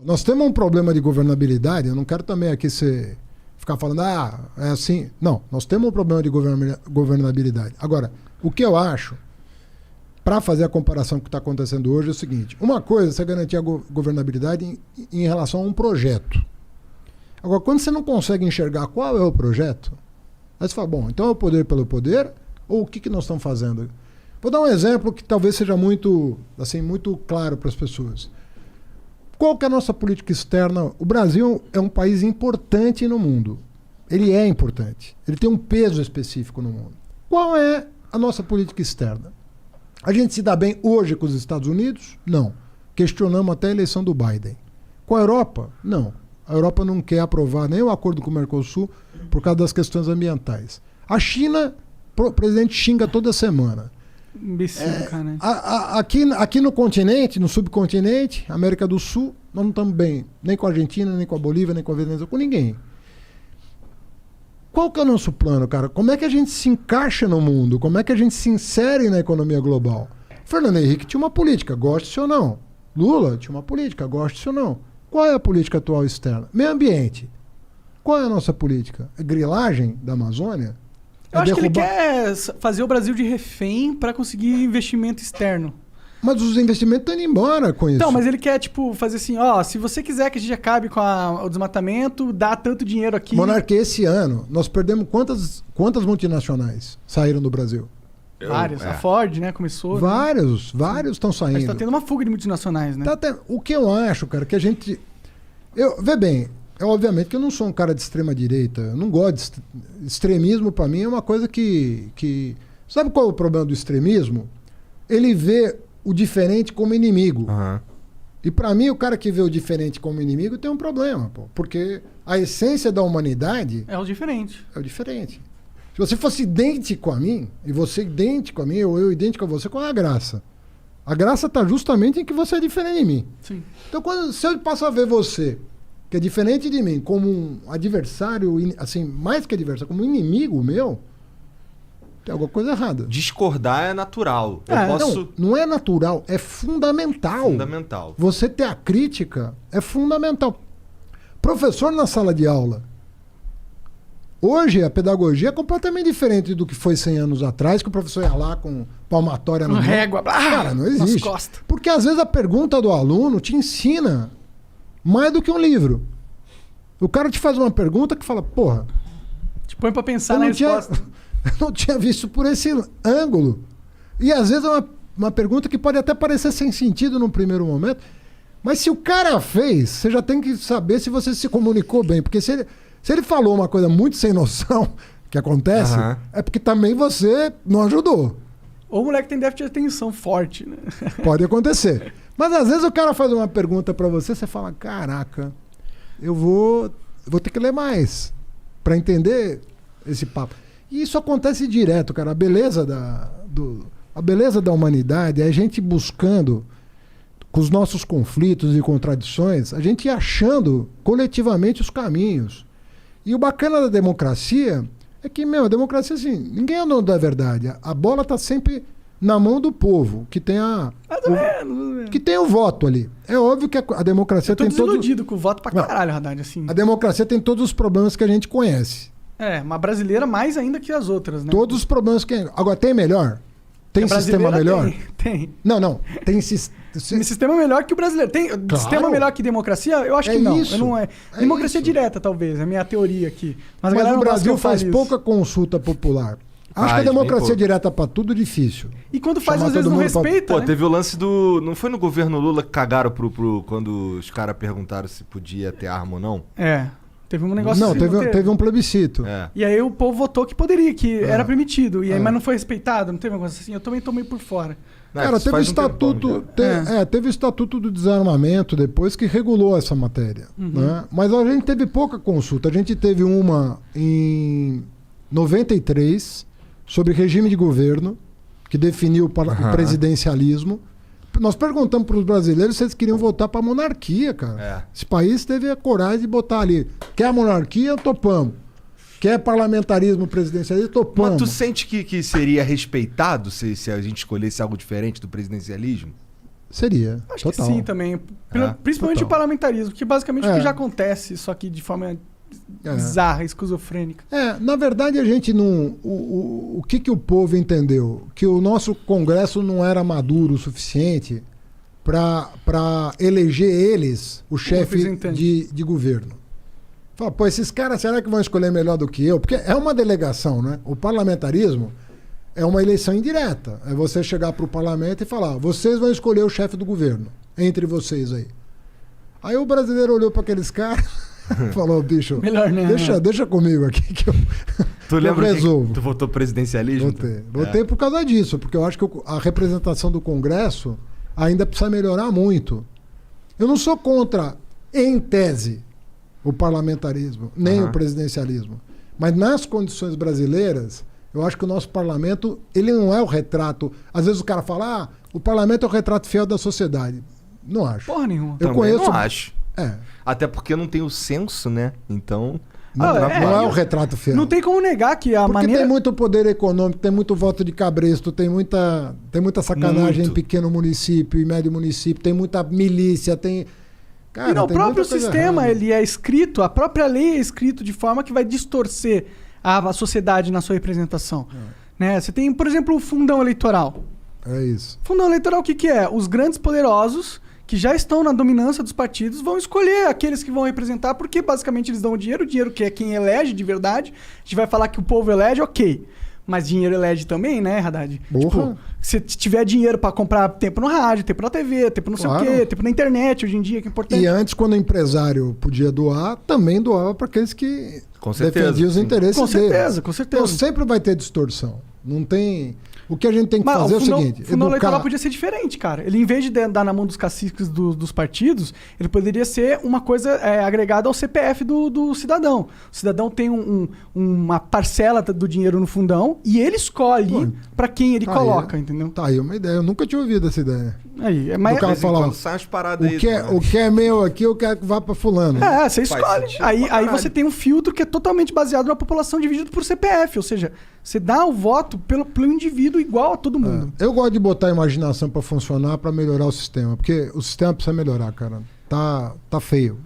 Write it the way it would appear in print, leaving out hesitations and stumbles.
Nós temos um problema de governabilidade, eu não quero também aqui ficar falando, é assim. Não, nós temos um problema de governabilidade. Agora, o que eu acho, para fazer a comparação com o que está acontecendo hoje, é o seguinte: uma coisa é você garantir a governabilidade em relação a um projeto. Agora, quando você não consegue enxergar qual é o projeto, aí você fala, bom, então é o poder pelo poder, ou o que nós estamos fazendo? Vou dar um exemplo que talvez seja muito claro para as pessoas. Qual que é a nossa política externa? O Brasil é um país importante no mundo. Ele é importante. Ele tem um peso específico no mundo. Qual é a nossa política externa? A gente se dá bem hoje com os Estados Unidos? Não. Questionamos até a eleição do Biden. Com a Europa? Não. A Europa não quer aprovar nem o acordo com o Mercosul por causa das questões ambientais. A China, o presidente xinga toda semana. Imbecil, cara, né? Aqui no continente, no subcontinente, América do Sul, nós não estamos bem. Nem com a Argentina, nem com a Bolívia, nem com a Venezuela, com ninguém. Qual que é o nosso plano, cara? Como é que a gente se encaixa no mundo? Como é que a gente se insere na economia global? Fernando Henrique tinha uma política, goste-se ou não. Lula tinha uma política, goste-se ou não. Qual é a política atual externa? Meio ambiente. Qual é a nossa política? É grilagem da Amazônia? Eu acho que ele quer fazer o Brasil de refém para conseguir investimento externo. Mas os investimentos estão indo embora com isso. Então, mas ele quer, tipo, fazer assim, ó, se você quiser que a gente acabe com o desmatamento, dá tanto dinheiro aqui. Monarquia, esse ano, nós perdemos quantas multinacionais saíram do Brasil? Várias. A Ford, né, começou. Vários estão saindo. Mas tá tendo uma fuga de multinacionais, né? O que eu acho, cara, que a gente... Vê bem, obviamente que eu não sou um cara de extrema direita, eu não gosto de... Extremismo, pra mim, é uma coisa que... Sabe qual é o problema do extremismo? Ele vê o diferente como inimigo. Uhum. E pra mim, o cara que vê o diferente como inimigo tem um problema, pô. Porque a essência da humanidade... É o diferente. É o diferente. Se você fosse idêntico a mim, e você idêntico a mim, ou eu idêntico a você, qual é a graça? A graça tá justamente em que você é diferente de mim. Sim. Então, se eu passo a ver você, que é diferente de mim, como um adversário, assim, mais que adversário, como um inimigo meu, tem alguma coisa errada. Discordar é natural. Não é natural, é fundamental. Fundamental. Você ter a crítica é fundamental. Professor na sala de aula. Hoje a pedagogia é completamente diferente do que foi 100 anos atrás, que o professor ia lá com palmatória no régua. Cara, não existe. Porque às vezes a pergunta do aluno te ensina mais do que um livro. O cara te faz uma pergunta que fala, porra... Te põe pra pensar na resposta. Eu não tinha visto por esse ângulo. E às vezes é uma pergunta que pode até parecer sem sentido no primeiro momento, mas se o cara fez, você já tem que saber se você se comunicou bem. Porque se ele falou uma coisa muito sem noção, que acontece, é porque também você não ajudou. Ou o moleque tem déficit de atenção forte, né? Pode acontecer. Mas às vezes o cara faz uma pergunta pra você, você fala, caraca, eu vou ter que ler mais pra entender esse papo. E isso acontece direto, cara. A beleza da humanidade é a gente buscando, com os nossos conflitos e contradições, a gente ir achando coletivamente os caminhos. E o bacana da democracia é que, a democracia, assim, ninguém é dono da verdade. A bola tá sempre na mão do povo, que tem que tem o voto ali. É óbvio que a democracia tem todo... Eu tô desiludido com o voto pra caralho, Haddad, assim. A democracia tem todos os problemas que a gente conhece. Uma brasileira mais ainda que as outras, né? Todos os problemas que... Agora, tem melhor? Tem sistema melhor? Tem. Não. Tem sistema melhor que o brasileiro. Tem sistema melhor que democracia? Eu acho que não. Isso. Democracia direta, talvez. É a minha teoria aqui. Mas o Brasil faz pouca consulta popular. Acho que a democracia direta pra tudo é difícil. E quando faz, às vezes não respeita, Pô, teve o lance do... Não foi no governo Lula que cagaram quando os caras perguntaram se podia ter arma ou não? Teve um negócio assim. Não, teve um plebiscito. E aí o povo votou que poderia, que era permitido. E aí, mas não foi respeitado, não teve uma coisa assim. Eu também tomei por fora. Cara, teve o estatuto. Teve o Estatuto do Desarmamento depois que regulou essa matéria. Né? Mas a gente teve pouca consulta. A gente teve uma em 93 sobre regime de governo, que definiu o presidencialismo. Nós perguntamos para os brasileiros se eles queriam votar para a monarquia, cara. Esse país teve a coragem de botar ali. Quer a monarquia? Topamos. Quer parlamentarismo presidencialista? Topamos. Mas tu sente que seria respeitado se a gente escolhesse algo diferente do presidencialismo? Seria. Acho total. que sim também. Principalmente total. o parlamentarismo, que basicamente é o que já acontece, só que de forma bizarra, esquizofrênica. Na verdade, a gente não. O que o povo entendeu? Que o nosso Congresso não era maduro o suficiente para eleger eles o chefe de governo. Fala, pô, esses caras será que vão escolher melhor do que eu? Porque é uma delegação, né? O parlamentarismo é uma eleição indireta. É você chegar para o parlamento e falar: vocês vão escolher o chefe do governo, entre vocês aí. Aí o brasileiro olhou para aqueles caras e falou: bicho, melhor, né? deixa comigo aqui que eu, tu lembra eu resolvo. Que tu votou presidencialismo? Votei por causa disso, porque eu acho que a representação do Congresso ainda precisa melhorar muito. Eu não sou contra, em tese, o parlamentarismo, nem o presidencialismo. Mas nas condições brasileiras, eu acho que o nosso parlamento, ele não é o retrato. Às vezes o cara fala, o parlamento é o retrato fiel da sociedade. Não acho. Porra nenhuma. Eu conheço. Não acho. Até porque não tem o censo, né? Então. Não é o retrato fiel. Não tem como negar que a maneira. Tem muito poder econômico, tem muito voto de cabresto, tem muita sacanagem em pequeno município e médio município, tem muita milícia, tem. Cara, e no próprio sistema, ele é escrito, a própria lei é escrito de forma que vai distorcer a sociedade na sua representação. Né? Você tem, por exemplo, o fundão eleitoral. É isso. Fundão eleitoral, o que é? Os grandes poderosos que já estão na dominância dos partidos vão escolher aqueles que vão representar, porque basicamente eles dão o dinheiro que é quem elege de verdade. A gente vai falar que o povo elege, ok. Mas dinheiro elege também, né, Haddad? Tipo, se tiver dinheiro pra comprar tempo no rádio, tempo na TV, tempo não sei o quê, tempo na internet hoje em dia, que é importante. E antes, quando o empresário podia doar, também doava para aqueles que defendiam os interesses deles. Com certeza. Então sempre vai ter distorção. Não tem... O que a gente tem que fazer é o seguinte... O fundão eleitoral podia ser diferente, cara. Ele, em vez de dar na mão dos caciques dos partidos, ele poderia ser uma coisa agregada ao CPF do cidadão. O cidadão tem uma parcela do dinheiro no fundão e ele escolhe para quem ele coloca, entendeu? Tá aí uma ideia. Eu nunca tinha ouvido essa ideia. Mas o cara fala, o que é meu aqui, eu quero que vá para fulano. Você escolhe. Aí você tem um filtro que é totalmente baseado na população dividido por CPF. Ou seja, você dá o voto pelo indivíduo igual a todo mundo. Eu gosto de botar a imaginação para funcionar, para melhorar o sistema. Porque o sistema precisa melhorar, cara. Tá feio.